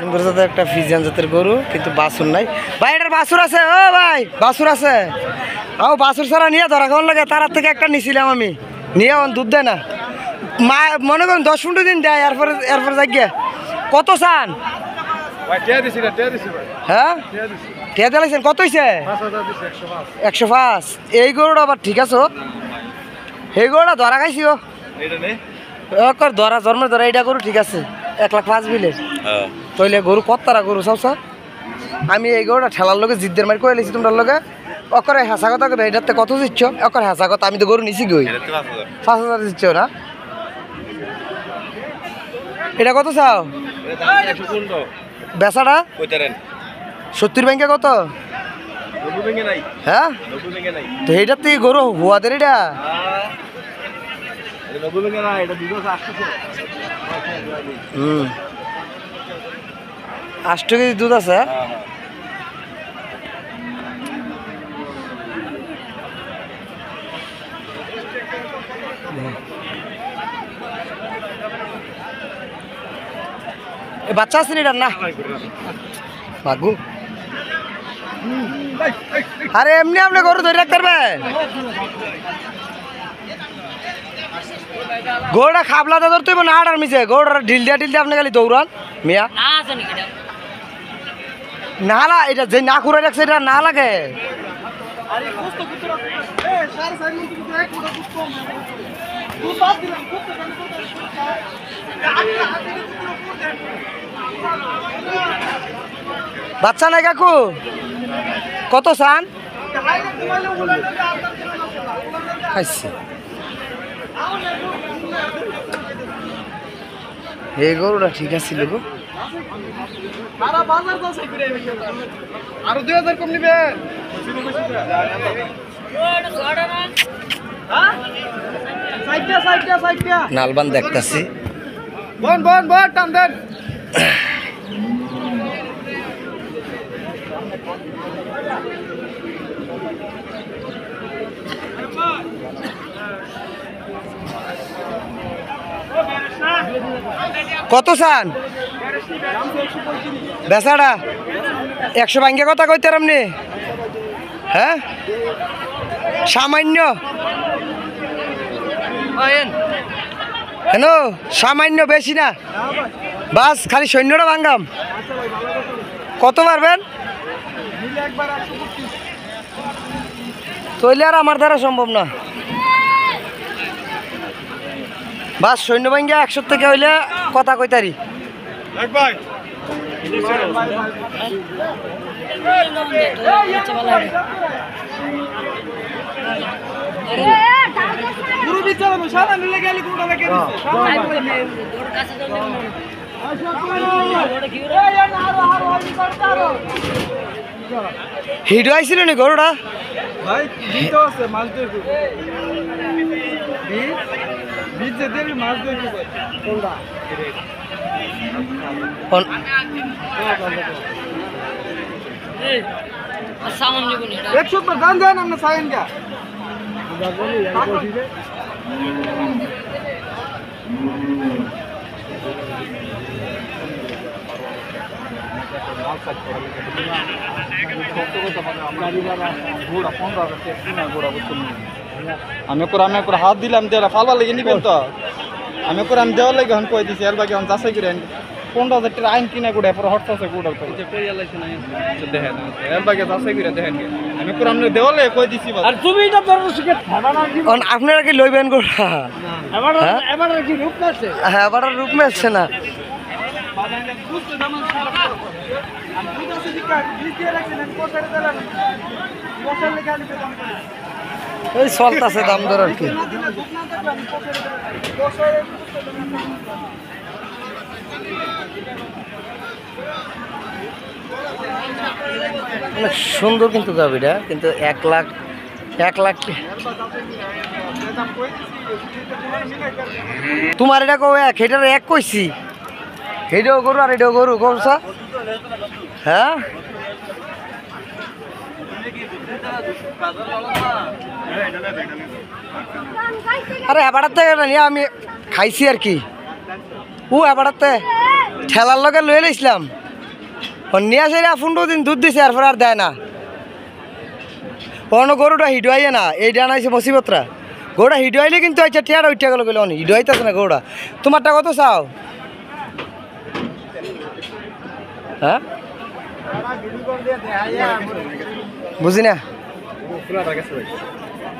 সুন্দর জাতের একটা ফ্রিজিয়ান জাতের গরু, কিন্তু বাছুর নাই ভাই। এটার বাছুর আছে? ও ভাই বাছুর আছে? ও বাছুর ছাড়া নিয়ে ধরা খাওয়ার লাগে, তার থেকে একটা নিছিলাম আমি, নিয়ে দুধ দেয় না। মা মনে করুন 10-15 দিন দেয়, এরপরে যাই। কত চান? হ্যাঁ কে দিয়েছেন? কত হয়েছে? 105। এই গরুটা আবার ঠিক আছে, এই গরুটা ধরা খাইছি। ও ধরা জন্মের ধরা এইটা গরু ঠিক আছে, 1,05,000 বিলে। তইলে গরু কত তারা গরু চাও? আমি এই গরুটা ঠেলার লোকে জিদ্দের মারি করে লিছি তোমরা লোকে। অকরে হেঁচা কথা কবে এটাতে কত দিচ্ছ? অকর হেঁচা কথা, আমি তো গরু নিছি গই 5,000 দিচ্ছ না। এটা কত চাও? বেচাটা 70 ব্যাংকে কত? হ্যাঁ তো এইটার থেকে গরু হুয়াদের এটা 8 কেজি দুধ আছে। বাচ্চা আছে এটার না বাগু? আরে এমনি আপনি গরু ধরে রাখতে পারবেন? গরুটা খাবলাতে ধরতে না হাড়ার মিশে, গরুটা ঢিল দিয়ে আপনি খালি দৌড়ান মিয়া। না এটা যে না করে রাখছে এটা না লাগে। বাচ্চা নাই কাকু? কত চান? এই গরুটা ঠিক আছে গো। আরো 2000 কম নিবে। নালবান দেখতেছি। টান দেন। কত চান? বেচাটা 100 ভাঙ্গে কথা কইতে আপনি? হ্যাঁ সামান্য কেন? সামান্য, বেশি না, বাস খালি সৈন্যটা ভাঙ্গাম। কত পারবেন? তৈলে আর আমার দ্বারা সম্ভব না। বাস সৈন্য ভাঙ্গা 100 থেকে হইলে কথা কইতারি। হিডো আইছিল নি গরুটা? আমি হাত দিলাম ফালবার লেগে নিবেন তো। আমি দেওয়ার লাগে কয়ে দিছি এর বাকি যাচাই করে 15,000 টাকা আইন কিনা করে হট আছে গুড়ার তো দেখেন এর বাকি যাচাই করে দেখেন। আমি দেওয়ার লাগে কয়ে দিছি। আর তুমি আপনারা কি লইবেন গোড়া? এবার কি রূপ মেলছে? হ্যাঁ এবার রূপ মেলছে না। এই চলতেছে দাম দর আর কি। অনেক সুন্দর কিন্তু গাভিটা, কিন্তু 1 লাখ তোমার এটা কো এক, এটার এক কইছি। এটাও গরু আর এটাও গরু কমছা। হ্যাঁ আরে এবারতে নিয়ে আমি খাইছি আর কি। ও এবারতে ঠেলার লগে লয়ে লাইছিলাম, নিয়ে আসে 15 দিন দুধ দিছে এরপর আর দেয় না। অন্য গরুটা হিট হইয়ে না, এই ডান আইছে মুসিবতরা। গরুটা হিট হইলে কিন্তু আচ্ছা টিয়ার উঠে গেল গেলে অনেক হিট হইতেছে না গরুটা। তোমারটা কত চাও? হ্যাঁ বুঝি না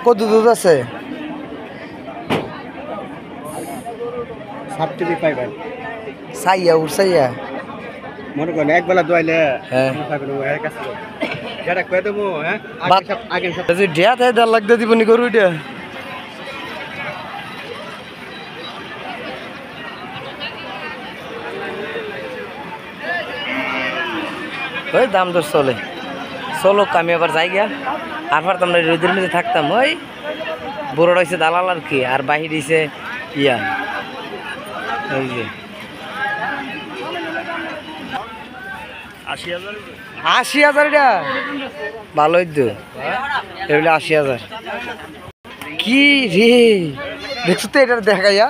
কত দুধ আছে? 75 ভাই সাইয়া উড়সাইয়া মনে করেন একবেলা দোয়াইলে হ্যাঁ যেটা কয়ে দেবো হ্যাঁ আগে ঢেয়া থাকে 1.5 লাখ দিয়ে দিব নি গরু এটা। ওই দাম দর চলে চলো আমি আবার যাই গিয়া। আর পারতাম না রোদের মধ্যে থাকতাম। ওই বড় হয়েছে দালাল আর কি, আর বাহির হয়েছে ইয়া ওই যে 80,000 এটা ভালোই তো এগুলো 80,000 কি রে দেখছো তো এটা দেখাইয়া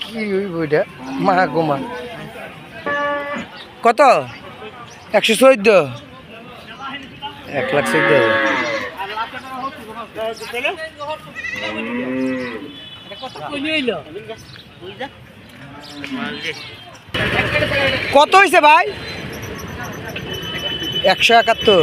কি হইব এটা মা গোমা কত 114 1,14,000 কত হয়েছে ভাই? 171।